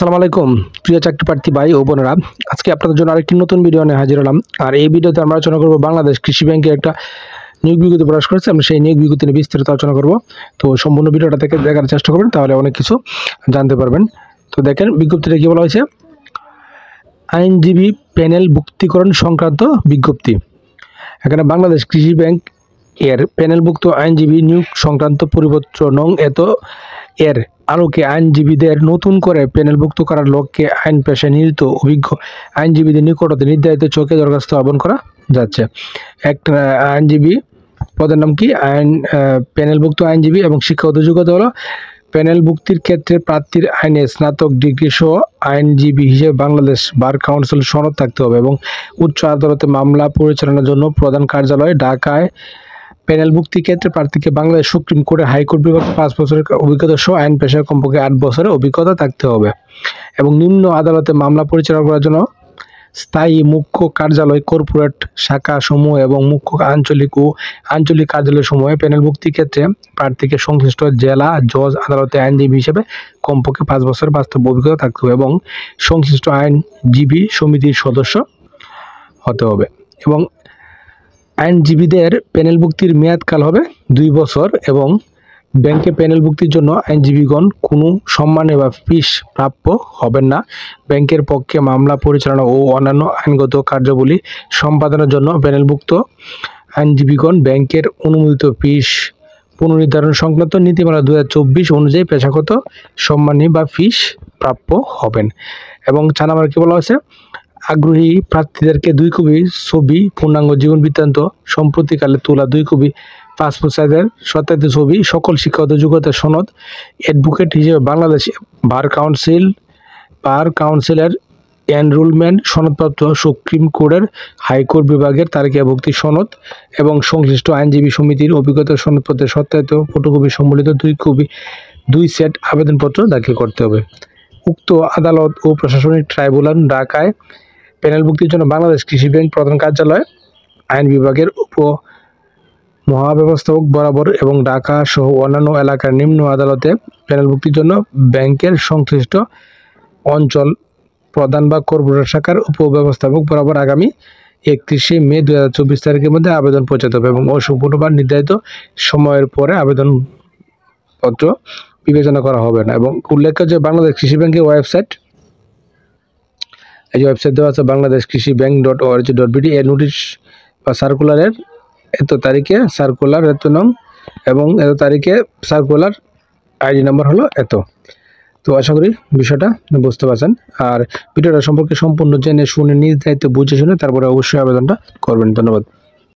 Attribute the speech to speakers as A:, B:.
A: আসসালামু আলাইকুম প্রিয় চাকরি প্রার্থী ভাই ও বোনেরা, আজকে আপনাদের জন্য আরেকটি নতুন ভিডিও নিয়ে হাজির হলাম। আর এই ভিডিওতে আমরা আলোচনা করব বাংলাদেশ কৃষি ব্যাংকের একটা নিয়োগ বিজ্ঞপ্তি প্রকাশ করেছে। আমরা সেই নিয়োগ বিজ্ঞপ্তি নিয়ে বিস্তারিত আলোচনা করব। তো সম্পূর্ণ ভিডিওটা থেকে দেখার চেষ্টা করবেন, তাহলে অনেক কিছু জানতে পারবেন। তো দেখেন বিজ্ঞপ্তিটা কি বলা হয়েছে। আইনজীবী প্যানেল ভুক্তিকরণ সংক্রান্ত বিজ্ঞপ্তি। এখানে বাংলাদেশ কৃষি ব্যাংক এর প্যানেলভুক্ত আইনজীবী নিয়োগ সংক্রান্ত পরিপত্র নং এর আলোকে আইনজীবীদের নতুন করে প্যানেলভুক্ত করার লক্ষ্যে আইন পেশায় নিয়োজিত অভিজ্ঞ আইনজীবীদের নিকটতে নির্ধারিত চোখে দরখাস্ত আহ্বান করা যাচ্ছে। একটা আইনজীবী পদের নাম কি, প্যানেলভুক্ত আইনজীবী এবং শিক্ষাগত যোগ্যতা হলো প্যানেলভুক্তির ক্ষেত্রে প্রার্থীর আইনে স্নাতক ডিগ্রি সহ আইনজীবী হিসেবে বাংলাদেশ বার কাউন্সিল সনদ থাকতে হবে এবং উচ্চ আদালতে মামলা পরিচালনার জন্য প্রধান কার্যালয় ঢাকায়। প্যানেলভুক্তির ক্ষেত্রে প্রার্থীকে বাংলাদেশ সুপ্রিম কোর্টের হাইকোর্ট বিভাগ 5 বছরের অভিজ্ঞতা সহ আইন পেশায় কমপক্ষে 8 বছরের অভিজ্ঞতা থাকতে হবে এবং নিম্ন আদালতে মামলা পরিচালনা করার জন্য স্থায়ী মুখ্য কার্যালয়, কর্পোরেট শাখা সমূহ এবং মুখ্য আঞ্চলিক কার্যালয় সমূহে প্যানেলভুক্তির ক্ষেত্রে প্রার্থীকে সংশ্লিষ্ট জেলা জজ আদালতে আইনজীবী হিসেবে কমপক্ষে 5 বছরের বাস্তব অভিজ্ঞতা থাকতে হবে এবং সংশ্লিষ্ট আইনজীবী সমিতির সদস্য হতে হবে। এবং আইনজীবীদের প্যানেলভুক্তির মেয়াদকাল হবে 2 বছর এবং ব্যাংকে প্যানেলভুক্তির জন্য আইনজীবীগণ কোনো সম্মানী বা ফিস প্রাপ্য হবেন না। ব্যাংকের পক্ষে মামলা পরিচালনা ও অন্যান্য আইনগত কার্যাবলী সম্পাদনের জন্য প্যানেলভুক্ত আইনজীবীগণ ব্যাংকের অনুমোদিত ফিস পুনর্নির্ধারণ সংক্রান্ত নীতিমালা 2024 অনুযায়ী পেশাগত সম্মানী বা ফিস প্রাপ্য হবেন। এবং 4 নম্বরে কি বলা হয়েছে, আগ্রহী প্রার্থীদেরকে 2 কপি ছবি, পূর্ণাঙ্গ জীবন বৃত্তান্ত, সম্প্রতিকালে তোলা 2 কপি পাসপোর্ট সাইজের সত্যায়িত ছবি, সকল শিক্ষাগত যোগ্যতার সনদ, অ্যাডভোকেট হিসেবে বাংলাদেশ বার কাউন্সিলের এনরোলমেন্ট সনদপত্র, সুপ্রিম কোর্টের হাইকোর্ট বিভাগের তালিকাভুক্তি সনদ এবং সংশ্লিষ্ট আইনজীবী সমিতির অভিজ্ঞতার সনদপত্রের সত্যায়িত ফটোকপি সম্বলিত 2 সেট আবেদনপত্র দাখিল করতে হবে। উক্ত আদালত ও প্রশাসনিক ট্রাইব্যুনাল ঢাকায় প্যানেলভুক্তির জন্য বাংলাদেশ কৃষি ব্যাংক প্রধান কার্যালয়, আইন বিভাগের উপ মহাব্যবস্থাপক বরাবর এবং ঢাকা সহ অন্যান্য এলাকার নিম্ন আদালতে প্যানেলভুক্তির জন্য ব্যাংকের সংশ্লিষ্ট অঞ্চল প্রধান বা কর্পোরেট শাখার উপব্যবস্থাপক বরাবর আগামী 31 মে 2024 তারিখের মধ্যে আবেদন পৌঁছাতে হবে এবং অসম্পূর্ণ বা নির্ধারিত সময়ের পরে আবেদনপত্র বিবেচনা করা হবে না। এবং উল্লেখ্য যে বাংলাদেশ কৃষি ব্যাংকের ওয়েবসাইট, এই যে ওয়েবসাইট দেওয়া আছে বাংলাদেশ কৃষি ব্যাংক .org.bd, এর নোটিশ বা সার্কুলারের এত তারিখে সার্কুলার এত নং এবং এত তারিখে সার্কুলার আইডি নাম্বার হলো এত। তো আশা করি বিষয়টা বুঝতে পারছেন। আর ভিডিওটা সম্পর্কে সম্পূর্ণ জেনে শুনে নিজ দায়িত্বে বুঝে শুনে তারপরে অবশ্যই আবেদনটা করবেন। ধন্যবাদ।